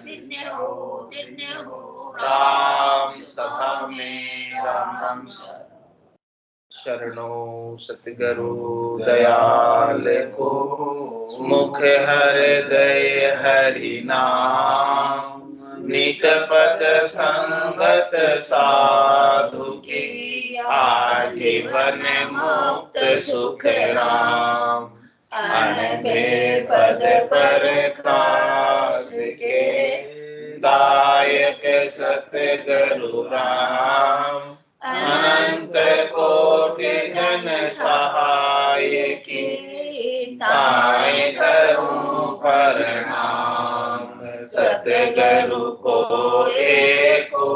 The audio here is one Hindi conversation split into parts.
दिन हो राम सभा में राम शरणो सतगुरु दयाल को मुख हृदय हरि नाम नित पद संगत साधु की आजीवन मुक्त सुख राम अनभे पद पर कास के दायक सतगुरु राम अनंत कोटि जन सहाय की ताय करूं प्रणाम सतगुरु को एको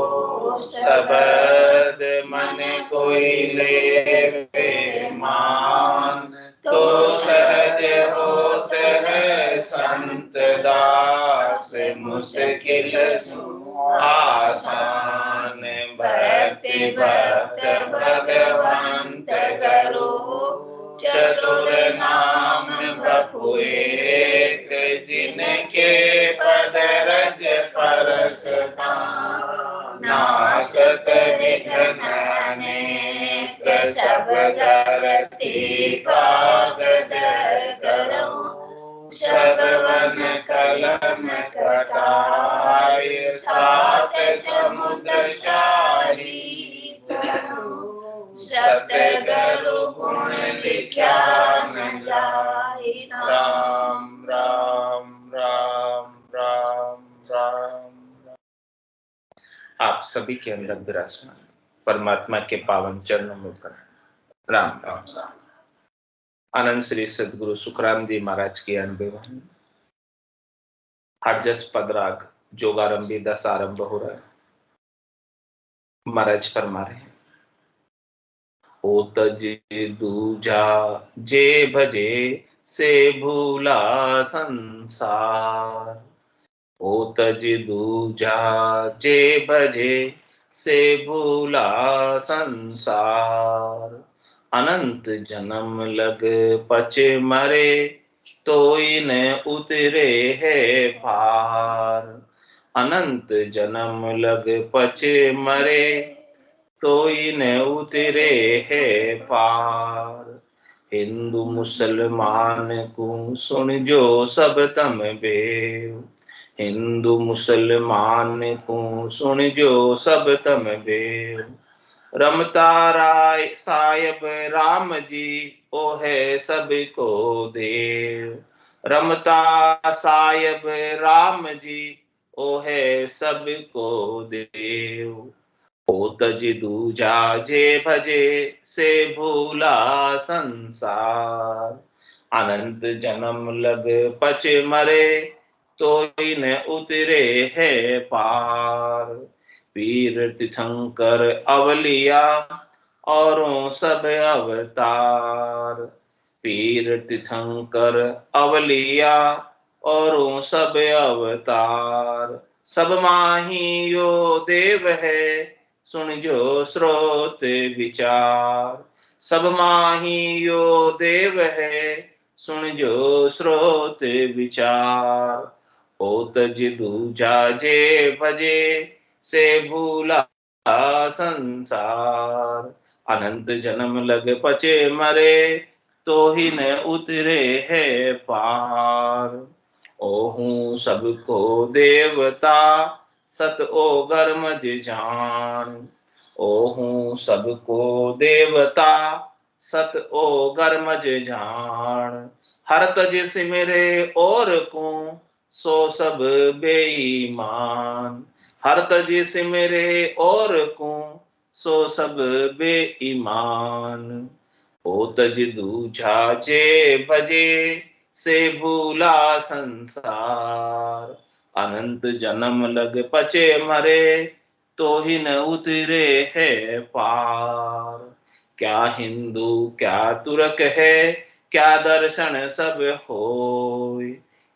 शब्द मन कोई ले मान तो सहज होत है संत दास मुश्किल आसान भक्ति भक्त भगवंत करो चतुर नाम प्रभु एक जिनके पद रज परस नासत विघ्न अनेक सब धरती कागद करो सबवन कलम कटाय सात समुद्र शाही सतगुरु गुण लिखा न जाए राम राम राम राम राम। आप सभी के अंदर विराजमान परमात्मा के पावन चरणों में प्रणाम। राम राम राम। आनंद श्री सदगुरु सुखराम जी महाराज की अनुभव हरजस पदराग जोगारंभी दस आरंभ हो रहा है। महाराज फरमा रहे हैं, ओ तज दूजा जे भजे से भूला संसार। ओ तज दूजा जे भजे से भूला संसार। अनंत जन्म लग पच मरे तो इन उतरे है पार। अनंत जन्म लग पच मरे तो इन उतरे है पार। हिंदू मुसलमान को सुन जो सब तम बेव। हिंदू मुसलमान को सुन जो सब तम बेव। रमता राय साहिब राम जी ओ है सबको देव। रमता साहिब राम जी ओ है सबको देव। ओ तज दूजा जे भजे से भूला संसार। अनंत जन्म लग पच मरे तो इन उतरे है पार। पीर तीर्थंकर अवलिया औरों सब अवतार। पीर तीर्थंकर अवलिया औरों सब अवतार। सब माही यो देव है सुन जो स्रोत विचार। सब माही यो देव है सुन जो स्रोत विचार। ओ तज दूजा जे भजे से भूला संसार। अनंत जन्म लग पचे मरे तो ही न उतरे है पार। ओहू सबको देवता सत ओ गर्मज जान। ओहू सबको देवता सत ओ गर्मज जान। हर तज सिमरे और को सो सब बेईमान। हर तज सिमरे और को सो सब बेईमान। ओ तज दूजा जे भजे से भूला संसार। अनंत जन्म लग पचे मरे तो ही न उतरे है पार। क्या हिंदू क्या तुर्क है क्या दर्शन सब होय।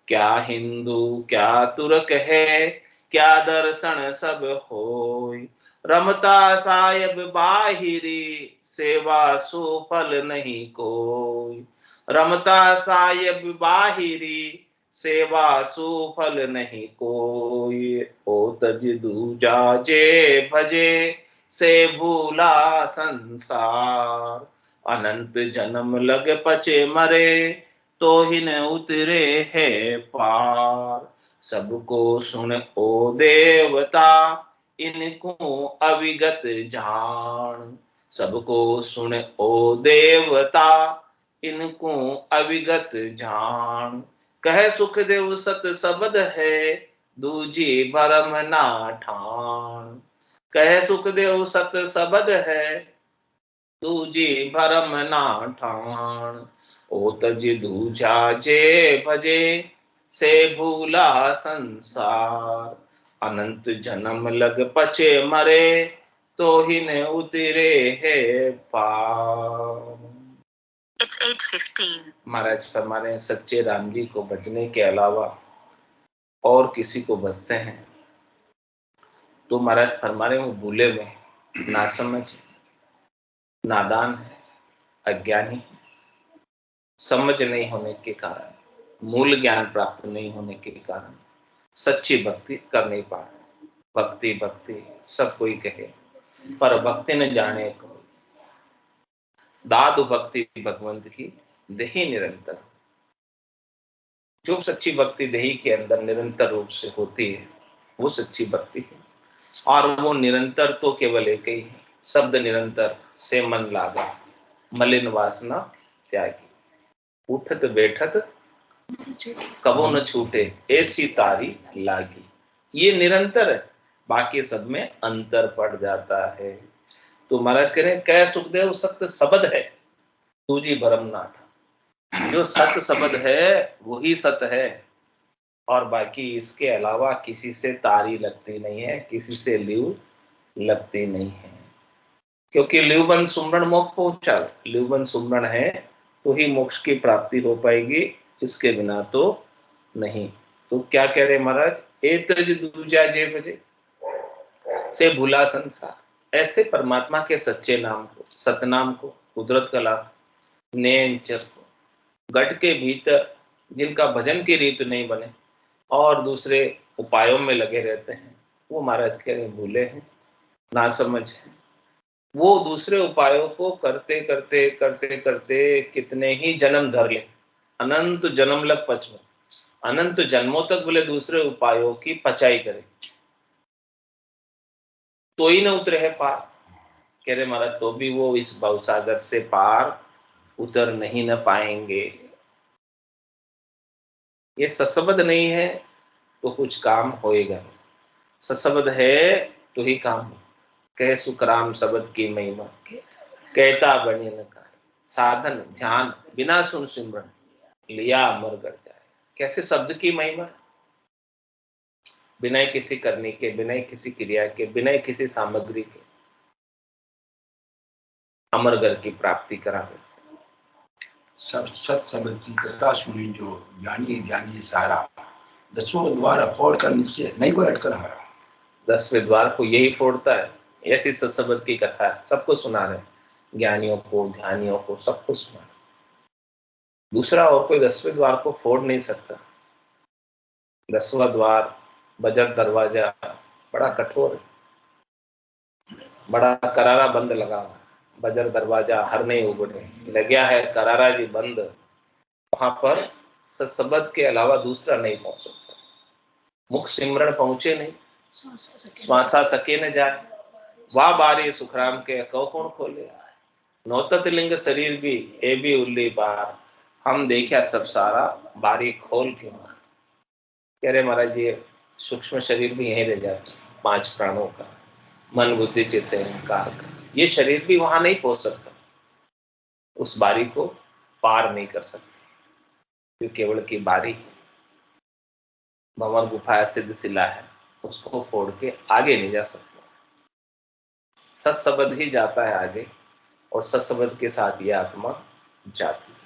क्या हिंदू क्या तुर्क है क्या दर्शन सब होय। रमता साहिब बाहिरी सेवा सुफल नहीं कोई। रमता साहिब बाहिरी सेवा सुफल नहीं कोई, ओ तज दूजा जे भजे, से भूला संसार। अनंत जन्म लग पचे मरे, तो ही न उतरे है पार। सबको सुन ओ देवता, इनको अविगत जान। सबको सुन ओ देवता, इनको अविगत जान। कह सुखदेव सत शब्द है, दूजी भरम ना ठान। कह सुखदेव सत शब्द है, दूजी भरम ना ठान। ओ तज दूजा जे भजे, से भूला संसार। अनंत जन्म लग पचे मरे, तो ही न उतरे है पार। It's 8:15. महाराज फरमा रहे हैं, सच्चे राम जी को भजने के अलावा और किसी को भजते हैं तो महाराज फरमा रहे हैं वो भूले हुए, नासमझ, नादान है, अज्ञानी, समझ नहीं होने के कारण, मूल ज्ञान प्राप्त नहीं होने के कारण सच्ची भक्ति कर नहीं पा रहे। भक्ति भक्ति सब कोई कहे, पर भक्ति न जाने को। दादु भक्ति भगवंत की देही निरंतर। जो सच्ची भक्ति देही के अंदर निरंतर रूप से होती है वो सच्ची भक्ति है। और वो निरंतर तो केवल एक ही है, शब्द निरंतर से मन लागा, मलिन वासना त्यागी, उठत बैठत कबो न छूटे, ऐसी तारी लागी। ये निरंतर है, बाकी सब में अंतर पड़ जाता है। तो महाराज कह रहे हैं, कह सुखदेव सत्य शब्द है, दूजी भरम नाठ। जो सत्य शब्द है वही सत्य है, और बाकी इसके अलावा किसी से तारी लगती नहीं है, किसी से लिव लगती नहीं है। क्योंकि लिवबन सुमरण मोक्ष पहुंचा, लिवबन सुमरण है तो ही मोक्ष की प्राप्ति हो पाएगी, इसके बिना तो नहीं। तो क्या कह रहे महाराज, एतज दूजा जे भजे, से भूला संसार। ऐसे परमात्मा के सच्चे नाम को, सतनाम को, कुदरत का लाभ, नैन चर को, गट के भीतर जिनका भजन की रीत नहीं बने और दूसरे उपायों में लगे रहते हैं, वो महाराज कह रहे भूले हैं, ना समझ है। वो दूसरे उपायों को करते करते करते करते कितने ही जन्म धर ले, अनंत जन्म लग पचमे, अनंत जन्मों तक बोले दूसरे उपायों की पचाई करे, तो ही न उतरे है पार। कह रहे महाराज तो भी वो इस भवसागर से पार उतर नहीं न पाएंगे। ये सशब्द नहीं है तो कुछ काम होएगा, सशब्द है तो ही काम हो। कह सुखराम शब्द की महिमा, कहता बने न का साधन ध्यान, बिना सुन सिमरन लिया अमर कर जाए। कैसे शब्द की महिमा, बिना किसी करने के, बिना किसी क्रिया के, बिना किसी सामग्री के अमरगर की प्राप्ति करा दे। सब सत शब्द की कथा सुनी जो ज्ञानी ज्ञानी सारा, 10वें द्वार फोड़ कर नीचे नहीं कोई अटकर हारा। 10वें द्वार को यही फोड़ता है, ऐसी सत्सबद की कथा है, सबको सुना रहे, ज्ञानियों को, ध्यानियों को, सबको सुना रहे। दूसरा और कोई 10वें द्वार को फोड़ नहीं सकता। 10वां द्वार बजर दरवाजा बड़ा कठोर है, बड़ा करारा बंद लगा हुआ है। बजर दरवाजा हर नहीं उगड़े, लग्या है करारा जी बंद। वहां पर सत्सबद के अलावा दूसरा नहीं पहुंच सकता। मुख सिमरण पहुंचे नहीं, श्वासा सके न जाए, वाह बारी सुखराम के कौ कौन खोले। नौतत लिंग शरीर भी ए भी उल्ली बार, हम देखा सब सारा बारी खोल के मार। कह रहे महाराज ये सूक्ष्म शरीर भी यहीं रह जाता, 5 प्राणों का, मन बुद्धि चित्त अहंकार का, ये शरीर भी वहां नहीं पहुंच सकता, उस बारी को पार नहीं कर सकते। केवल की बारी भंवर गुफा सिद्ध शिला है, उसको फोड़ के आगे नहीं जा सकता। सत्सबद ही जाता है आगे, और सत्सबद के साथ ये आत्मा जाती है।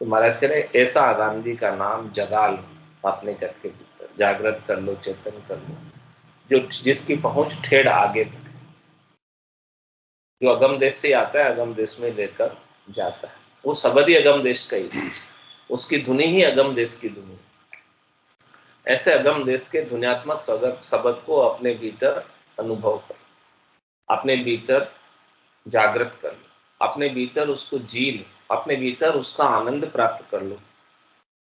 तो महाराज कह रहे ऐसा आगाम जी का नाम जगा लो अपने जग के भीतर, जागृत कर लो, चेतन कर लो, जो जिसकी पहुंच ठेड़ आगे तक, जो अगम देश से आता है अगम देश में लेकर जाता है। वो शब्द ही अगम देश का ही, उसकी धुनी ही अगम देश की धुनी। ऐसे अगम देश के ध्वन्यात्मक शब्द को अपने भीतर अनुभव कर, अपने भीतर जागृत कर लो, अपने भीतर उसको जी लो, अपने भीतर उसका आनंद प्राप्त कर लो।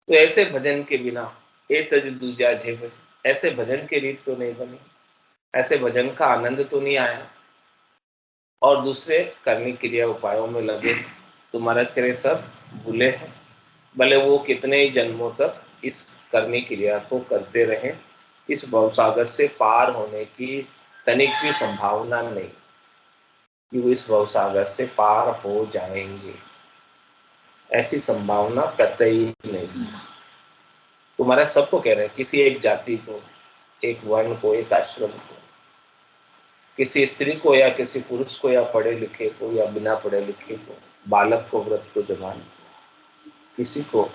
तो ऐसे भजन के बिना ए तज दूजा जे भजन, ऐसे भजन की रीत तो नहीं बनी, ऐसे भजन का आनंद तो नहीं आया, और दूसरे करने क्रिया उपायों में लगे तो महाराज कह रहे सब भूले हैं, भले वो कितने ही जन्मों तक इस करने क्रिया को करते रहे, इस भवसागर से पार होने की तनिक भी संभावना नहीं कि वो इस भवसागर से पार हो जाएंगे, ऐसी संभावना कतई नहीं। तो महाराज सबको कह रहे हैं, किसी एक जाति को, एक वर्ण को, एक आश्रम को, किसी स्त्री को या किसी पुरुष को, या पढ़े लिखे को या बिना पढ़े लिखे को, बालक को, व्रत को, जवान को, किसी को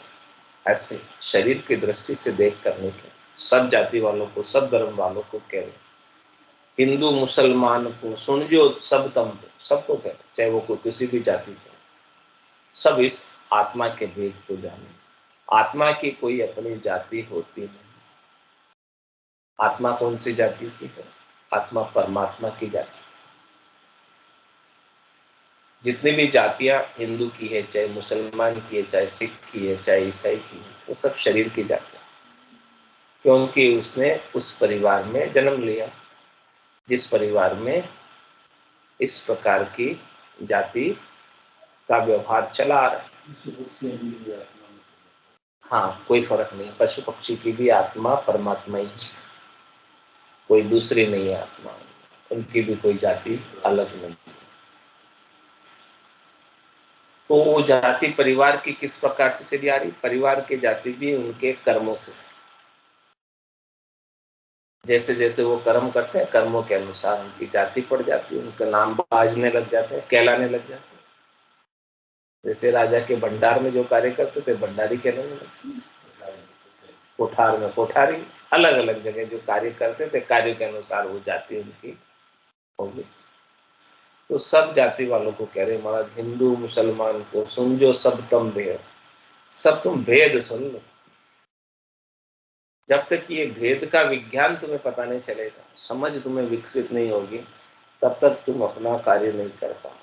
ऐसे शरीर की दृष्टि से देख करने के सब जाति वालों को, सब धर्म वालों को कह रहे, हिंदू मुसलमान को सुन जो सब तम, सबको कह रहे, चाहे वो कोई किसी भी जाति को, सब इस आत्मा के भेद को जाने। आत्मा की कोई अपनी जाति होती नहीं। आत्मा कौन सी जाति की है? आत्मा परमात्मा की जाति। जितनी भी जातियां हिंदू की है, चाहे मुसलमान की है, चाहे सिख की है, चाहे ईसाई की है, वो सब शरीर की जाति, क्योंकि उसने उस परिवार में जन्म लिया जिस परिवार में इस प्रकार की जाति का व्यवहार चला आ रहा है। हाँ, कोई फर्क नहीं, पशु पक्षी की भी आत्मा परमात्मा ही, कोई दूसरी नहीं है आत्मा, उनकी भी कोई जाति अलग नहीं। तो वो जाति परिवार की किस प्रकार से चली आ रही? परिवार की जाति भी उनके कर्मों से, जैसे जैसे वो कर्म करते हैं, कर्मों के अनुसार उनकी जाति पड़ जाती है, उनका नाम बाजने लग जाते हैं, कहलाने लग जाते हैं। जैसे राजा के भंडार में जो कार्य करते थे, भंडारी कहलाने लगते, कोठार में कोठारी, अलग अलग जगह जो कार्य करते थे, कार्य के अनुसार वो जाति उनकी होगी। तो सब जाति वालों को कह रहे महाराज, हिंदू मुसलमान को सुन जो सब तम भेद, सब तुम भेद सुन लो। जब तक ये भेद का विज्ञान तुम्हें पता नहीं चलेगा, समझ तुम्हें विकसित नहीं होगी, तब तक तुम अपना कार्य नहीं कर पाओ।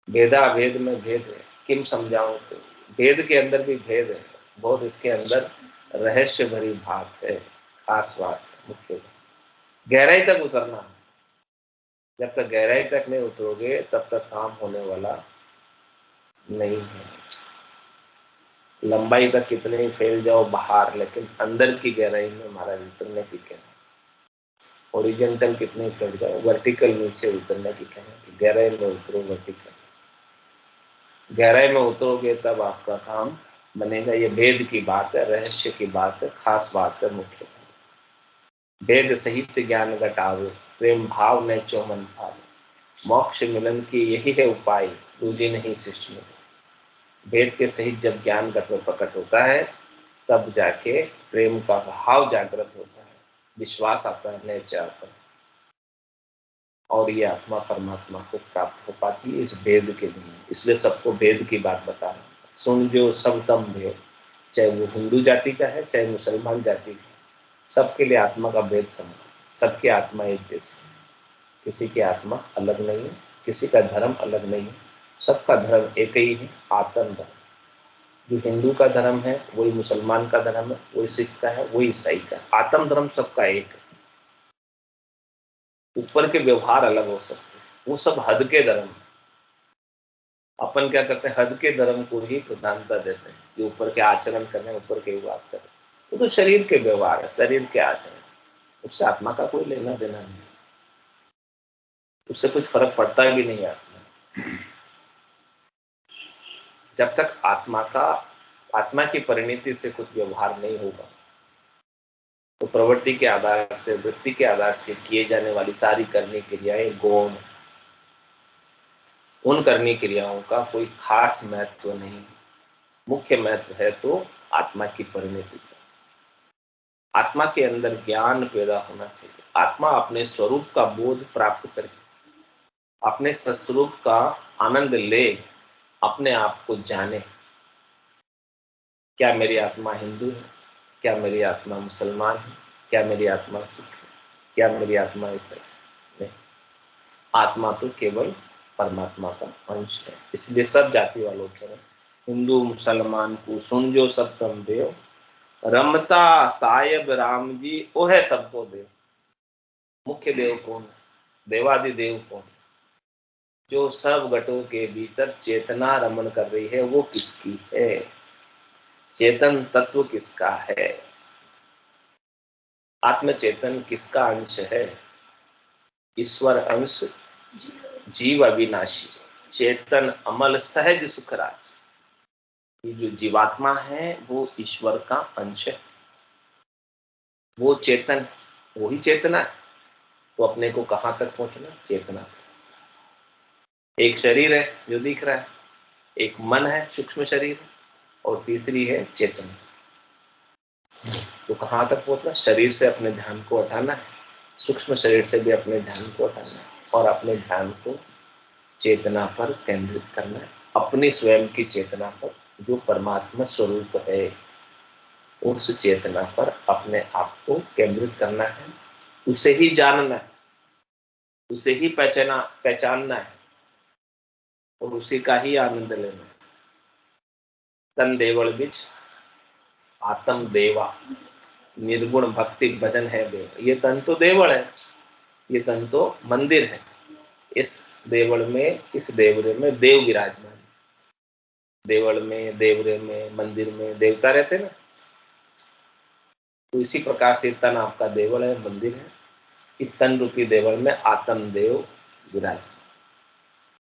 भेदा भेद में भेद है, किम समझाऊं? तो भेद के अंदर भी भेद है, बहुत इसके अंदर रहस्य भरी बात है, खास बात है, मुख्य बात। गहराई तक उतरना है, जब तक गहराई तक नहीं उतरोगे तब तक काम होने वाला नहीं है। लंबाई तक कितने ही फैल जाओ बाहर, लेकिन अंदर की गहराई में हमारा उतरने की कहना, ओरिजेंटल कितने ही फैल जाओ, वर्टिकल नीचे उतरने की कहना, गहराई में उतरो, वर्टिकल गहराई में उतरोगे तब आपका काम बनेगा। ये भेद की बात है, रहस्य की बात है, खास बात है, मुख्य बात। भेद सहित ज्ञान घटावे, प्रेम भाव ने चौमन भावे, मोक्ष मिलन की यही है उपाय, दूजी नहीं सृष्टि में। भेद के सहित जब ज्ञान घट में प्रकट होता है, तब जाके प्रेम का भाव जागृत होता है, विश्वास आता है, नैच आता है, और ये आत्मा परमात्मा को प्राप्त हो पाती है इस भेद के लिए। इसलिए सबको भेद की बात बता रहा है, सुन जो सब तम भेद, चाहे वो हिंदू जाति का है, चाहे मुसलमान जाति का, सबके लिए आत्मा का भेद समान, सबकी आत्मा एक जैसी, किसी की आत्मा अलग नहीं है, किसी का धर्म अलग नहीं है, सबका धर्म एक ही है, आत्म धर्म। जो हिंदू का धर्म है वही मुसलमान का धर्म है, वही सिख का है, वही ईसाई का है, आत्म धर्म सबका एक है। ऊपर के व्यवहार अलग हो सकते हैं, वो सब हद के धर्म है। अपन क्या करते हैं, हद के धर्म को ही प्रधानता देते हैं, जो ऊपर के आचरण करने, ऊपर के बात करें, वो तो शरीर के व्यवहार है, शरीर के आचरण, उससे आत्मा का कोई लेना देना नहीं, उससे कुछ फर्क पड़ता भी नहीं आत्मा। जब तक आत्मा की परिणति से कुछ व्यवहार नहीं होगा, तो प्रवृत्ति के आधार से, वृत्ति के आधार से किए जाने वाली सारी करनी क्रियाएं गौण, उन करनी क्रियाओं का कोई खास महत्व नहीं, मुख्य महत्व है तो आत्मा की परिणति का। आत्मा के अंदर ज्ञान पैदा होना चाहिए, आत्मा अपने स्वरूप का बोध प्राप्त करके, अपने स्वरूप का आनंद ले, अपने आप को जाने। क्या मेरी आत्मा हिंदू है? क्या मेरी आत्मा मुसलमान है, क्या मेरी आत्मा सिख है, क्या मेरी आत्मा ईसाई? नहीं, आत्मा तो केवल परमात्मा का अंश है। इसलिए सब जाति वालों पर हिंदू मुसलमान कुसुम जो सब तम देव, रमता सायब राम जी ओ है सबको देव। मुख्य देव कौन है? देवादिदेव कौन? जो सब घटों के भीतर चेतना रमण कर रही है वो किसकी है? चेतन तत्व किसका है? आत्म चेतन किसका अंश है? ईश्वर अंश, जीव अविनाशी, चेतन अमल सहज सुख राशि। ये जो जीवात्मा है वो ईश्वर का अंश है, वो चेतन, वही चेतना है। तो अपने को कहां तक पहुंचना? चेतना। एक शरीर है जो दिख रहा है, एक मन है सूक्ष्म शरीर, और तीसरी है चेतना। तो कहां तक पहुंचना? शरीर से अपने ध्यान को हटाना है, सूक्ष्म शरीर से भी अपने ध्यान को हटाना है, और अपने ध्यान को चेतना पर केंद्रित करना है, अपनी स्वयं की चेतना पर जो परमात्मा स्वरूप है। उस चेतना पर अपने आप को केंद्रित करना है, उसे ही जानना है, उसे ही पहचानना है, और उसी का ही आनंद लेना है। तन देवल बिच आत्म देवा, निर्गुण भक्ति भजन है देव। ये तन तो देवल है, ये तन तो मंदिर है। इस देवल में, इस देवरे में देव विराजमान है। देवल में, देवरे में, मंदिर में देवता रहते ना। तो इसी प्रकार से तन आपका देवल है, मंदिर है। इस तन रूपी देवल में आत्म देव विराजमान।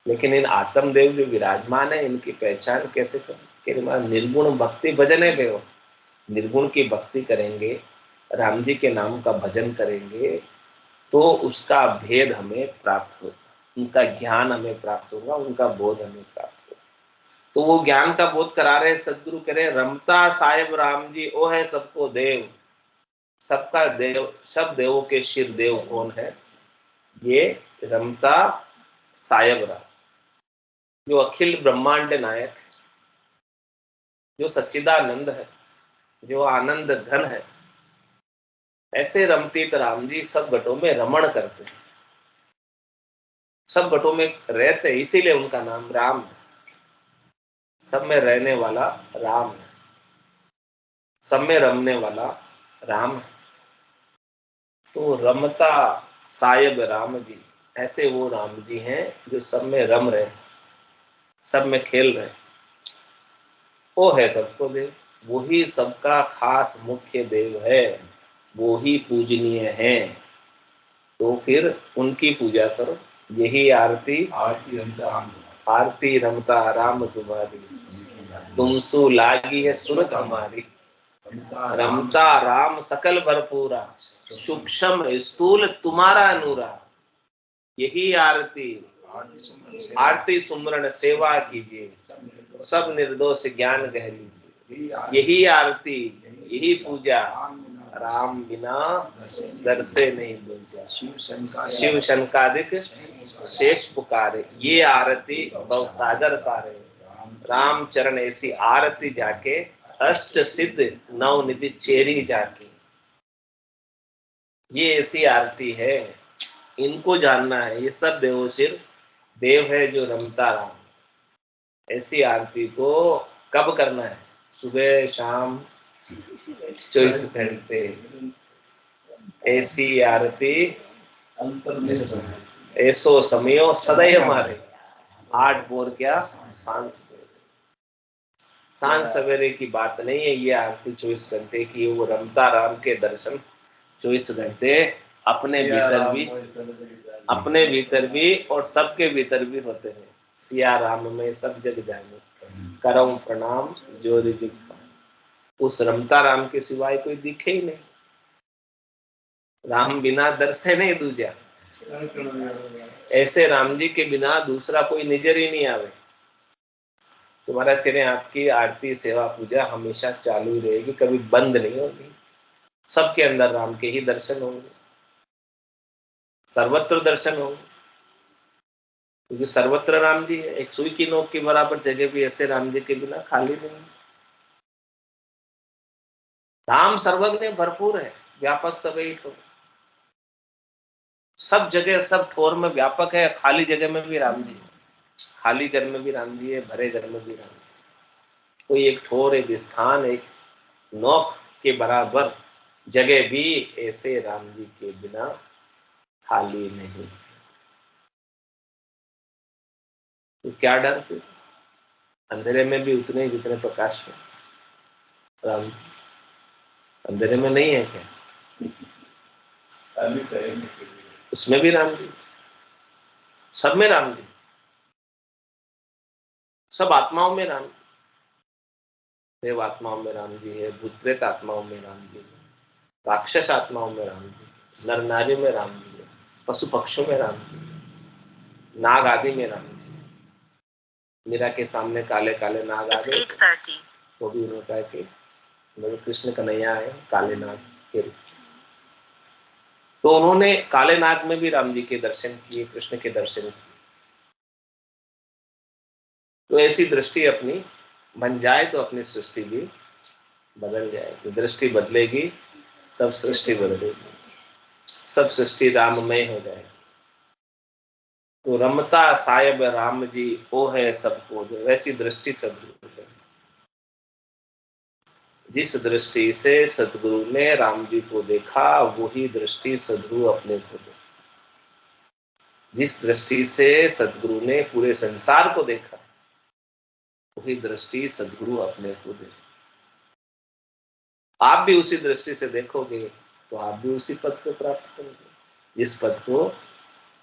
लेकिन इन आत्म देव जो विराजमान है, इनकी पहचान कैसे करें? निर्गुण भक्ति भजन है देव। निर्गुण की भक्ति करेंगे, राम जी के नाम का भजन करेंगे, तो उसका भेद हमें प्राप्त होगा, उनका ज्ञान हमें प्राप्त होगा, उनका बोध हमें प्राप्त होगा। तो वो ज्ञान का बोध करा रहे सदगुरु, कह रहे रमता साहेब राम जी ओ है सबको देव। सबका देव, सब देवों के शिर देव कौन है? ये रमता साहेब राम, जो अखिल ब्रह्मांड नायक है, जो सच्चिदानंद है, जो आनंद घन है। ऐसे रमतीत राम जी सब घटों में रमण करते हैं, सब घटों में रहते हैं, इसीलिए उनका नाम राम है। सब में रहने वाला राम है, सब में रमने वाला राम है। तो रमता सायब राम जी, ऐसे वो राम जी हैं जो सब में रम रहे, सब में खेल रहे। वो है सबको देव, वही सबका खास मुख्य देव है, वो ही पूजनीय है। तो फिर उनकी पूजा करो। यही आरती, आरती रमता राम तुम्हारी, तुमसु लागी है सुरत हमारी। रमता राम सकल भरपूरा, सूक्ष्म स्थूल तुम्हारा नूरा। यही आरती, आरती सुमरण सेवा कीजिए, सब निर्दोष ज्ञान कह लीजिए। यही आरती, यही पूजा, राम बिना दर से नहीं दूजा। शिव शंकादिक शेष पुकारे, ये आरती भव सागर पारे। राम चरण ऐसी आरती जाके, अष्ट सिद्ध नव निधि चेरी जाके। ये ऐसी आरती है, इनको जानना है। ये सब देवोशिर देव है जो रमता राम। ऐसी आरती को कब करना है? सुबह शाम 24 घंटे। ऐसी आरती ऐसो समयो सदैव हमारे। 8 बोर क्या सांझ सवेरे की बात नहीं है। ये आरती 24 घंटे की। वो रमता राम के दर्शन 24 घंटे अपने भीतर भी और सबके भीतर भी होते हैं। सिया राम में सब जग जाने, करम प्रणाम जोरि दिख पाए। उस रमता राम के सिवाय कोई दिखे ही नहीं। राम बिना दर से नहीं दूजा। ऐसे राम जी के बिना दूसरा कोई निजर ही नहीं आवे। तो महाराज कह रहे हैं आपकी आरती सेवा पूजा हमेशा चालू ही रहेगी, कभी बंद नहीं होगी। सबके अंदर राम के ही दर्शन होंगे, सर्वत्र दर्शन होंगे, क्योंकि सर्वत्र राम जी है। एक सुई की नोक के बराबर जगह भी ऐसे राम जी के बिना खाली नहीं। राम सर्वज्ञ भरपूर है, व्यापक सबई ठोर, सब जगह सब ठोर में व्यापक है। खाली जगह में भी राम जी है, खाली घर में भी राम जी है, भरे घर में भी राम जी। कोई एक ठोर, एक स्थान, एक नोक के बराबर जगह भी ऐसे राम जी के बिना खाली नहीं। तो क्या डर फिर? अंधेरे में भी उतने ही जितने प्रकाश में राम जी। अंधेरे में नहीं है क्या? उसमें भी राम जी, सब में राम जी, सब आत्माओं में राम जी। देव आत्माओं में राम जी है, भूत प्रेत आत्माओं में राम जी है, राक्षस आत्माओं में राम जी, नर नारी में राम जी है, पशु पक्षियों में राम जी, नाग आदि में राम जी। मीरा के सामने काले काले नाग आ गए, तो भी उन्होंने कहा कि मेरे कृष्ण कन्हैया है काले नाग के रूप। तो उन्होंने काले नाग में भी राम जी के दर्शन किए, कृष्ण के दर्शन किए। तो ऐसी दृष्टि अपनी बन जाए तो अपनी सृष्टि भी बदल जाएगी। दृष्टि बदलेगी, सब सृष्टि बदलेगी, सब सृष्टि राममय हो जाएगी। तो रमता साहिब राम जी वो है सबको जो, वैसी दृष्टि सदगुरु है। जिस दृष्टि से सदगुरु ने राम जी को देखा, वही दृष्टि सदगुरु अपने को देखा। जिस दृष्टि से सदगुरु ने पूरे संसार को देखा, वही दृष्टि सदगुरु अपने को देखा। आप भी उसी दृष्टि से देखोगे तो आप भी उसी पद को प्राप्त करोगे, जिस पद को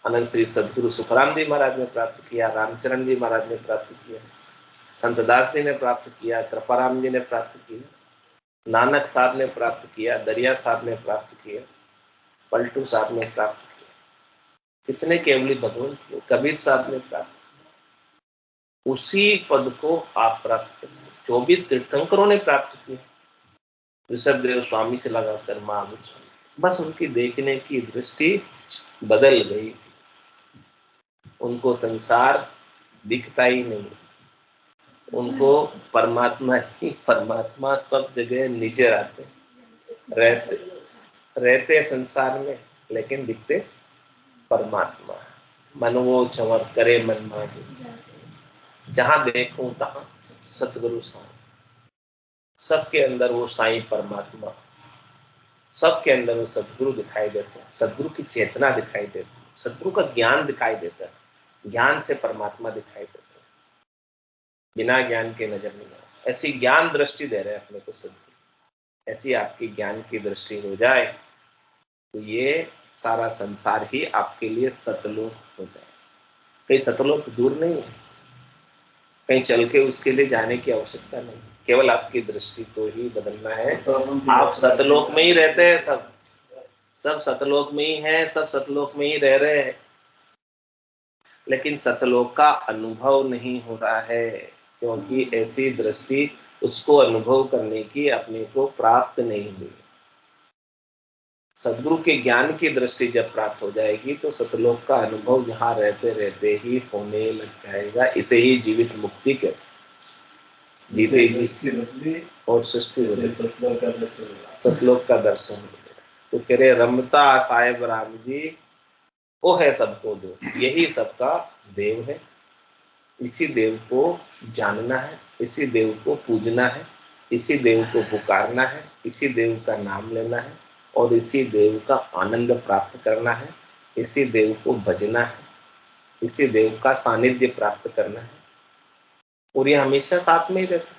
अनंत श्री सदगुरु सुखराम जी महाराज ने प्राप्त किया, रामचरण जी महाराज ने प्राप्त किया, संत दास जी ने प्राप्त किया, कृपाराम जी ने प्राप्त किया, नानक साहब ने प्राप्त किया, दरिया साहब ने प्राप्त किया, पलटू साहब ने प्राप्त किया, कितने केवली भगवान किए, कबीर साहब ने प्राप्त किया। उसी पद को आप प्राप्त करें। 24 तीर्थंकरों ने प्राप्त किया, ऋषभदेव स्वामी से लगाकर महावीर स्वामी, बस उनकी देखने की दृष्टि बदल गई। उनको संसार दिखता ही नहीं, उनको परमात्मा ही परमात्मा सब जगह नीचे आते, रहते संसार में, लेकिन दिखते परमात्मा। मन वो चमक करे मन माही, जहां देखूं तहां सतगुरु साईं। सबके अंदर वो साईं परमात्मा, सबके अंदर वो सतगुरु दिखाई देते हैं, सतगुरु की चेतना दिखाई देती है, सतगुरु का ज्ञान दिखाई देता है, ज्ञान से परमात्मा दिखाई देता है, बिना ज्ञान के नजर नहीं आ सकता। ऐसी ज्ञान दृष्टि दे रहे हैं अपने को सतगुरु। ऐसी आपकी ज्ञान की दृष्टि हो जाए तो ये सारा संसार ही आपके लिए सतलोक हो जाए। कहीं सतलोक दूर नहीं है, कहीं चल के उसके लिए जाने की आवश्यकता नहीं, केवल आपकी दृष्टि को ही बदलना है। आप सतलोक में ही रहते हैं, सब सतलोक में ही है, सब सतलोक में ही रह रहे हैं, लेकिन सतलोक का अनुभव नहीं हो रहा है, क्योंकि ऐसी दृष्टि उसको अनुभव करने की अपने को प्राप्त नहीं हुई। सदगुरु के ज्ञान की दृष्टि जब प्राप्त हो जाएगी तो सतलोक का अनुभव जहां रहते रहते ही होने लग जाएगा। इसे ही जीवित मुक्ति के जीते जी और सृष्टि सतलोक का दर्शन। तो कह रहे रमता साहिब राम जी वो है सबको दो, यही सबका देव है। इसी देव को जानना है, इसी देव को पूजना है, इसी देव को पुकारना है, इसी देव का नाम लेना है और इसी देव का आनंद प्राप्त करना है, इसी देव को भजना है, इसी देव का सानिध्य प्राप्त करना है। और ये हमेशा साथ में ही रहता है,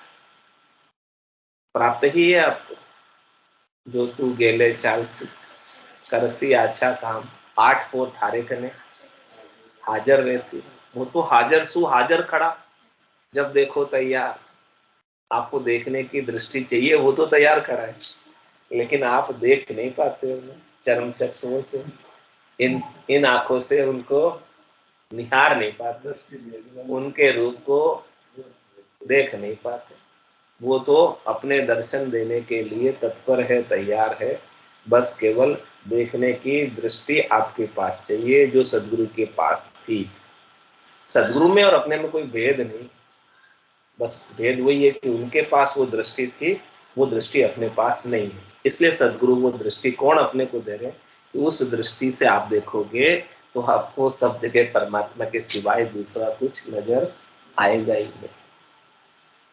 प्राप्त ही है आपको। जो तू गेले चाल से करसी अच्छा काम, 8 पोर थारे कने हाजर वैसी। वो तो हाजर सु हाजर खड़ा, जब देखो तैयार। आपको देखने की दृष्टि चाहिए, वो तो तैयार खड़ा है, लेकिन आप देख नहीं पाते हो चरम चक्षुओं से, इन आंखों से उनको निहार नहीं पाते, उनके रूप को देख नहीं पाते। वो तो अपने दर्शन देने के लिए तत्पर है, तैयार है, बस केवल देखने की दृष्टि आपके पास चाहिए जो सदगुरु के पास थी। सदगुरु में और अपने में कोई भेद नहीं, बस भेद वही है कि उनके पास वो दृष्टि थी वो दृष्टि अपने पास नहीं है। इसलिए सदगुरु वो दृष्टिकोण अपने को दे रहे हैं कि उस दृष्टि से आप देखोगे तो आपको सब जगह परमात्मा के सिवाय दूसरा कुछ नजर आएगा ही नहीं।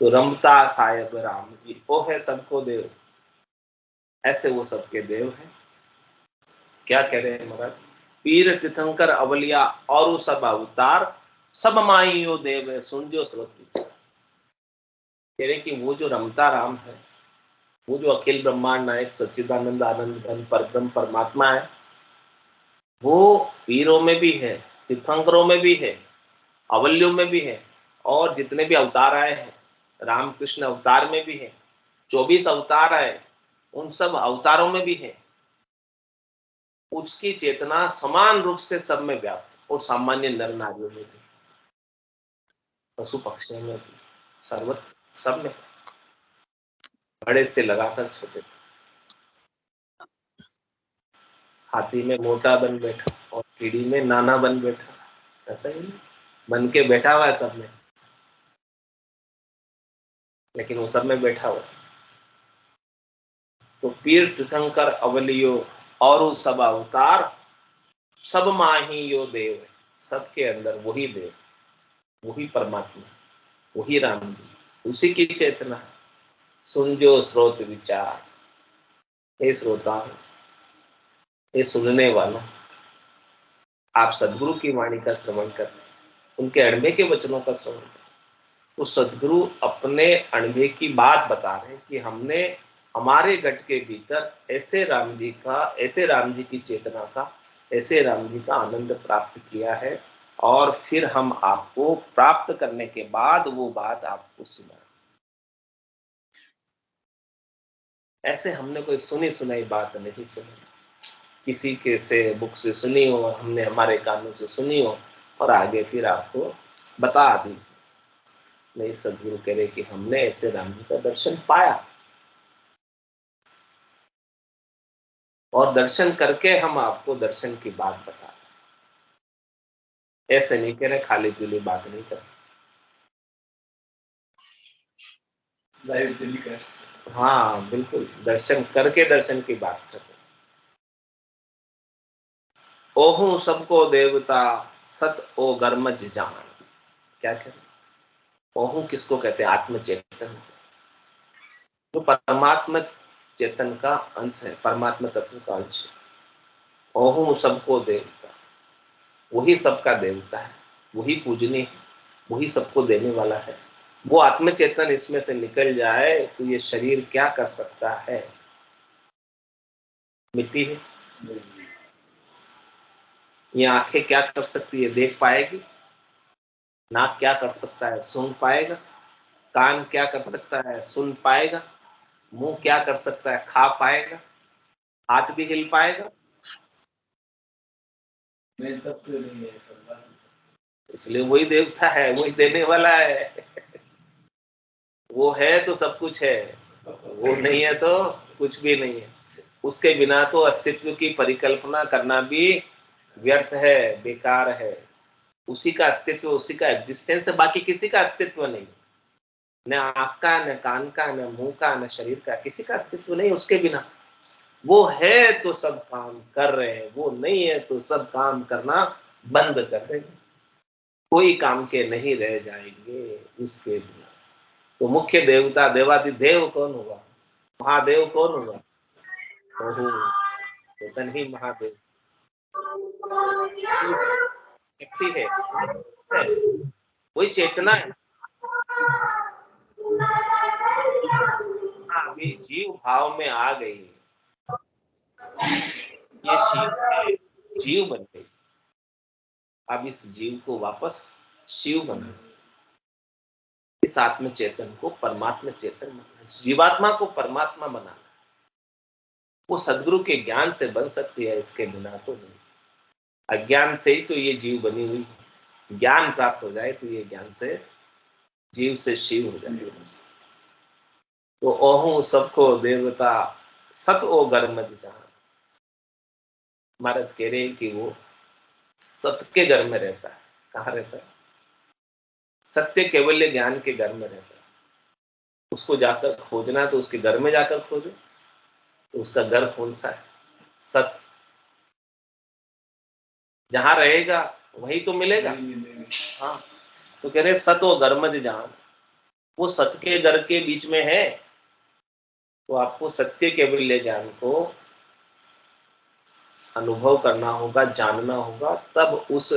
तो रमता साहेब राम जी, वो है सबको देव, ऐसे वो सबके देव हैं। क्या कह रहे हैं महाराज? पीर तीर्थंकर अवलिया और सब अवतार सब माइयो देव है, सुन जो स्रोत विचार। कह रहे कि वो जो रमता राम है, वो जो अखिल ब्रह्मांड नायक सच्चिदानंद आनंद घन परब्रह्म परमात्मा है, वो पीरों में भी है, तीर्थंकरों में भी है, अवल्यों में भी है, और जितने भी अवतार आए हैं, रामकृष्ण अवतार में भी है, 24 अवतार आए, उन सब अवतारों में भी है। उसकी चेतना समान रूप से सब में व्याप्त, और सामान्य नर नारियों में भी, पशु पक्षियों में भी, सर्वत्र सब में, बड़े से लगाकर छोटे। हाथी में मोटा बन बैठा और कीड़ी में नाना बन बैठा, ऐसा ही नहीं, बन के बैठा हुआ है सब में, लेकिन वो सब में बैठा हुआ। तो पीर तीर्थंकर अवलियो और सब अवतार सब माही यो देव है, सबके अंदर वही देव, वही परमात्मा, वही राम जी, उसी की चेतना। सुन जो स्रोत विचार, हे श्रोता, हे सुनने वाला, आप सदगुरु की वाणी का श्रवण कर, उनके अणभे के वचनों का श्रवण कर। तो सदगुरु अपने अणभे की बात बता रहे हैं कि हमने हमारे घट के भीतर ऐसे राम जी का, ऐसे राम जी की चेतना का, ऐसे राम जी का आनंद प्राप्त किया है, और फिर हम आपको प्राप्त करने के बाद वो बात आपको सुना। ऐसे हमने कोई सुनी सुनाई बात नहीं सुनी, किसी के से बुक से सुनी हो, हमने हमारे कानों से सुनी हो और आगे फिर आपको बता दी। नहीं, सदगुरु कह रहे कि हमने ऐसे राम जी का दर्शन पाया, और दर्शन करके हम आपको दर्शन की बात बता रहे। ऐसे नहीं कह रहे खाली पीली बात नहीं कर, हाँ बिल्कुल, दर्शन करके दर्शन की बात कर। ओहू सबको देवता सत ओ गर्मज जान। क्या कह रहे? ओहू किसको कहते हैं? आत्मचेतन, जो परमात्मा चेतन का अंश है, परमात्मा तत्व का अंश है। ओहू सबको देवता, वही सबका देवता है, वही पूजनीय है, वही सबको देने वाला है। वो आत्मचेतन इसमें से निकल जाए तो ये शरीर क्या कर सकता है? मिट्टी है। ये आंखें क्या कर सकती है? देख पाएगी। नाक क्या कर सकता है? सूंघ पाएगा। कान क्या कर सकता है? सुन पाएगा। मुंह क्या कर सकता है? खा पाएगा। हाथ भी हिल पाएगा। इसलिए वही देवता है, वही देने वाला है। वो है तो सब कुछ है, वो नहीं है तो कुछ भी नहीं है। उसके बिना तो अस्तित्व की परिकल्पना करना भी व्यर्थ है, बेकार है। उसी का अस्तित्व, उसी का एग्जिस्टेंस है, बाकी किसी का अस्तित्व नहीं। न आंख का, न कान का, न मुंह का, न शरीर का, किसी का अस्तित्व नहीं उसके बिना। वो है तो सब काम कर रहे हैं, वो नहीं है तो सब काम करना बंद कर देंगे, कोई काम के नहीं रह जाएंगे उसके बिना। तो मुख्य देवता, देवाधिदेव कौन होगा? महादेव कौन होगा? चेतन ही महादेव शक्ति है, वही चेतना है। हाँ, अभी जीव भाव में आ गई, ये शिव है, जीव बन गई। अब इस जीव को वापस शिव बना, इस आत्म चेतन को परमात्मा चेतन बनाना, जीवात्मा को परमात्मा बनाना। वो सदगुरु के ज्ञान से बन सकती है, इसके बिना तो नहीं। अज्ञान से ही तो ये जीव बनी हुई है। ज्ञान प्राप्त हो जाए तो ये ज्ञान से जीव से शिव हो जाए। तो ओहू सबको देवता सत ओ गर्मज जान। महाराज कह रहे हैं कि वो सत्य के घर में रहता है। कहाँ रहता है? सत्य केवल्य ज्ञान के घर में रहता है। उसको जाकर खोजना तो उसके घर में जाकर खोजो। तो उसका घर कौन सा है? सत्य। जहां रहेगा वही तो मिलेगा। हाँ, तो कह रहे सत वो घर मत जान, वो सत्य के घर के बीच में है। तो आपको सत्य के मूल्य ज्ञान को अनुभव करना होगा, जानना होगा, तब उस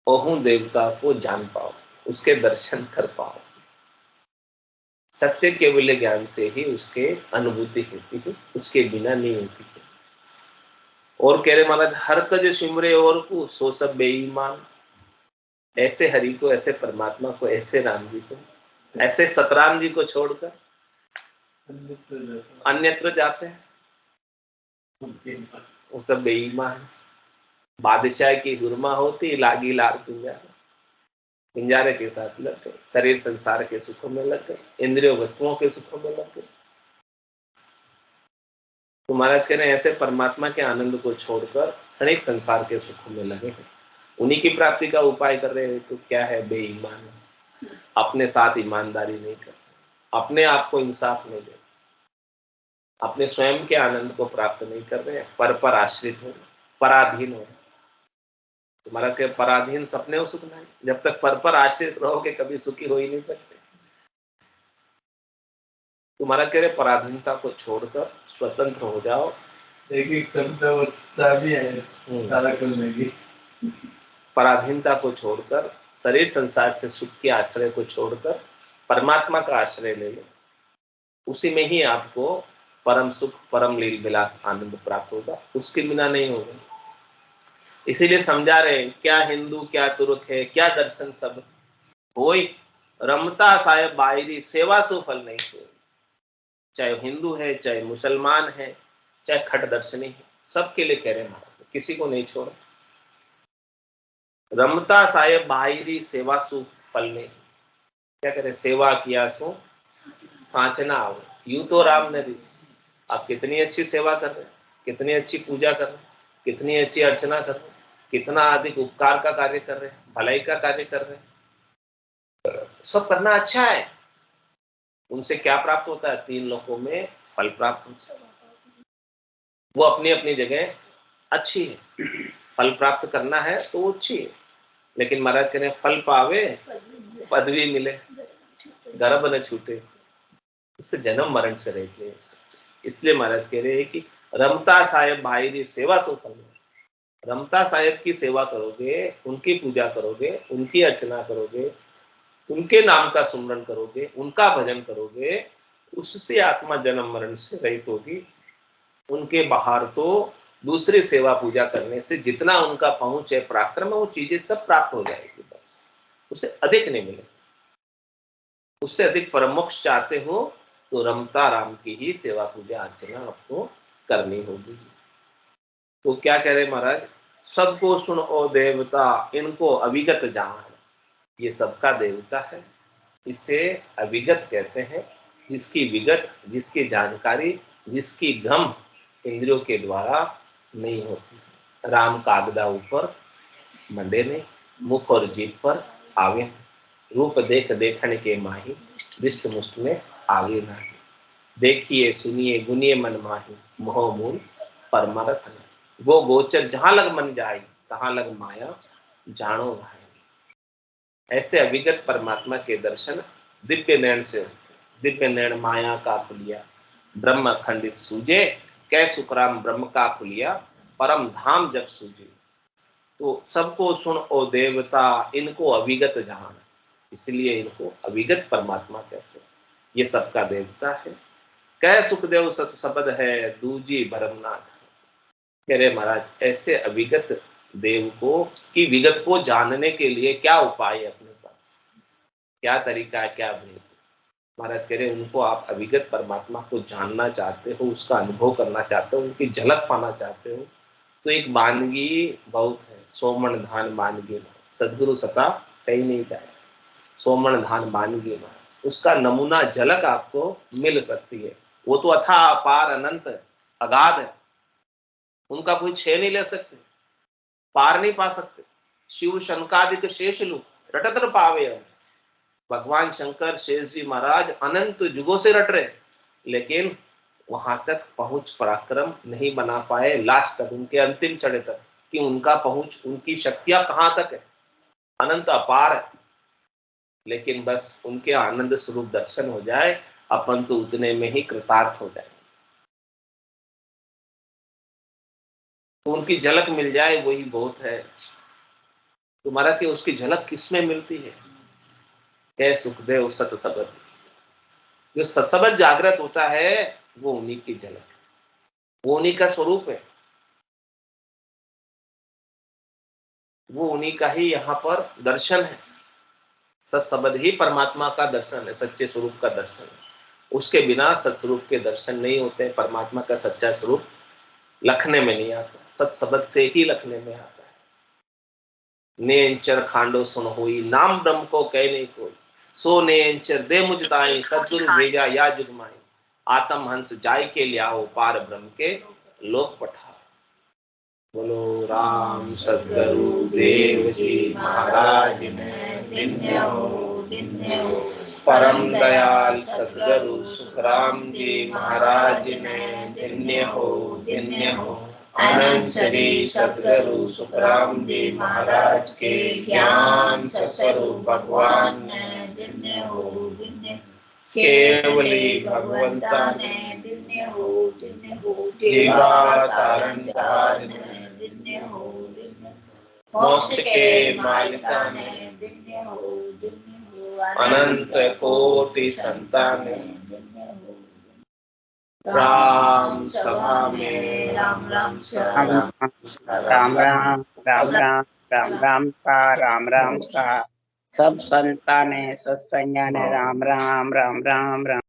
ओहू देवता को जान पाओ, उसके दर्शन कर पाओ। सत्य के मूल्य ज्ञान से ही उसके अनुभूति होती है, उसके बिना नहीं होती है। और कह रहे महाराज, हर तज सिमरे और को सो सब बेईमान। ऐसे हरि को, ऐसे परमात्मा को, ऐसे राम जी को, ऐसे सतराम जी को छोड़कर अन्यत्र जाते हैं, वो सब बेईमान। बादशाह की गुरमा होती, लागी लार पिंजारा, पिंजारे के साथ लग गए, शरीर संसार के सुखों में लग गए, इंद्रिय वस्तुओं के सुखों में लग गए। तो महाराज कह रहे हैं ऐसे परमात्मा के आनंद को छोड़कर क्षणिक संसार के सुखों में लगे हैं, उन्हीं की प्राप्ति का उपाय कर रहे हैं। तो क्या है? बेईमान, अपने साथ ईमानदारी नहीं करते, अपने आप को इंसाफ नहीं देते, अपने स्वयं के आनंद को प्राप्त नहीं कर रहे हैं, पर आश्रित हो, पराधीन हो। तुम्हारा के पराधीन सपने हो सुख नहीं। जब तक पर आश्रित रहोगे कभी सुखी हो ही नहीं सकते। तुम्हारा कह रहे पराधीनता को छोड़कर स्वतंत्र हो जाओ। एक शब्द उत्साह भी है सारा करने की। पराधीनता को छोड़कर, शरीर संसार से सुख के आश्रय को छोड़कर परमात्मा का आश्रय ले लो, उसी में ही आपको परम सुख, परम लील विलास आनंद प्राप्त होगा, उसके बिना नहीं होगा। इसीलिए समझा रहे, क्या हिंदू क्या तुर्क है, क्या दर्शन सब होई, रमता साहेब बायरी सेवा सो फल नहीं कोई। चाहे हिंदू है, चाहे मुसलमान है, चाहे खट दर्शनी है, सबके लिए कह रहे महाराज, किसी को नहीं छोड़ा। रमता साहेब बायरी सेवा सु फल नहीं। क्या करे? सेवा किया सो सांचना आओ। यूं तो राम ने दी। आप कितनी अच्छी सेवा कर रहे हैं, कितनी अच्छी पूजा कर रहे हैं, कितनी अच्छी अर्चना कर रहे हैं, कितना अधिक उपकार का कार्य कर रहे हैं, भलाई का कार्य कर रहे हैं, सब करना अच्छा है। उनसे क्या प्राप्त होता है? 3 लोकों में फल प्राप्त होता है। वो अपनी अपनी जगह अच्छी है, फल प्राप्त करना है तो वो अच्छी है। लेकिन महाराज कह रहे हैं फल पावे पदवी मिले, गर्भ न छूटे, उससे जन्म मरण से रहते। इसलिए महाराज कह रहे हैं कि रमता साहेब भाई सेवा सो फल। रमता साहेब की सेवा करोगे, उनकी पूजा करोगे, उनकी अर्चना करोगे, उनके नाम का सुमरन करोगे, उनका भजन करोगे, उससे आत्मा जन्म मरण से रहित होगी। उनके बाहर तो दूसरी सेवा पूजा करने से जितना उनका पहुंच है पराक्रम, वो चीजें सब प्राप्त हो जाएगी, बस उससे अधिक नहीं मिलेगा। उससे अधिक परमोक्ष चाहते हो तो रमता राम की ही सेवा पूजा अर्चना आपको करनी होगी। तो क्या कह रहे महाराज? सबको सुन ओ देवता, इनको अविगत जान। ये सबका देवता है, इसे अविगत कहते हैं, जिसकी विगत, जिसकी जानकारी, जिसकी गम इंद्रियों के द्वारा नहीं होती। राम कागदा ऊपर मंडे ने, मुख और जीभ पर आवे, रूप देख देखने के माही, दृष्ट मुष्ट में आगे नहीं। देखिए सुनिए गुनिए मन माही, मोह मूल परमारथ नहीं। वो गोचर जहां लग मन जाए, तहां लग माया जानो भाई। ऐसे अविगत परमात्मा के दर्शन दिव्य नयन से होते। दिव्य नयन माया का खुलिया, ब्रह्म खंडित सूझे, कै सुखराम ब्रह्म का खुलिया, परम धाम जब सूझे। तो सबको सुन ओ देवता, इनको अविगत जान, इसलिए इनको अविगत परमात्मा कहते हैं। ये सबका देवता है। कै सुखदेव सत शब्द है, दूजी भरमनाथ। कह रहे महाराज ऐसे अविगत देव को की विगत को जानने के लिए क्या उपाय है अपने पास, क्या तरीका है, क्या भेद? महाराज कह रहे उनको आप अविगत परमात्मा को जानना चाहते हो, उसका अनुभव करना चाहते हो, उनकी झलक पाना चाहते हो, तो एक मानगी बहुत है, सोमन धान मानगी। सदगुरु सता कहीं नहीं जाए, सोमन धान मानगी, उसका नमूना झलक आपको मिल सकती है। वो तो अथाह अपार अनंत अगाध है, उनका कोई छे नहीं ले सकते, पार नहीं पा सकते। शिव शनकादिक शेष लू रटत पावे। भगवान शंकर शेष जी महाराज अनंत युगों से रट रहे, लेकिन वहां तक पहुंच पराक्रम नहीं बना पाए, लास्ट तक उनके अंतिम चढ़े तक, कि उनका पहुंच, उनकी शक्तियां कहां तक है, अनंत अपार है। लेकिन बस उनके आनंद स्वरूप दर्शन हो जाए, अपन तो उतने में ही कृतार्थ हो जाए, तो उनकी झलक मिल जाए वही बहुत है। तो महाराज की उसकी झलक किसमें मिलती है? हे सुखदेव सत सबद, जो सत्सबद जागृत होता है वो उन्हीं की झलक है, वो उन्हीं का स्वरूप है, वो उन्हीं का ही यहाँ पर दर्शन है। सत्सबद ही परमात्मा का दर्शन है, सच्चे स्वरूप का दर्शन है। उसके बिना सत्स्वरूप के दर्शन नहीं होते, परमात्मा का सच्चा स्वरूप लखने में नहीं आता, सत्सबद से ही लखने में आता है। नेंचर खांडो सुन होई, नाम ब्रह्म को कह नहीं कोई, सो नेंचर दे मुझ ताई, सद्गुरु भेजा या जुगमाई, आत्म हंस जाय के लियाओ, पार ब्रह्म के लोक पठाओ। बोलो राम सद्गुरु देव जी महाराज ने धन्य हो, धन्य हो। परम दयाल सद्गुरु सुखराम जी महाराज ने धन्य हो, धन्य हो। अनंत श्री सद्गुरु सुखराम जी महाराज के ज्ञान स्वरूप भगवान ने धन्य हो, धन्य हो। केवली भगवंता ने धन्य हो, धन्य हो। जीवा तारण ताज ने धन्य हो, धन्य हो। मोक्ष के मालिका ने धन्य हो, धन्य हो। अनंत कोटि संतान ने धन्य हो। राम सभा में राम राम सा राम राम राम राम राम राम राम सा राम राम सा, सब संताने सत्संग ने राम राम राम राम राम।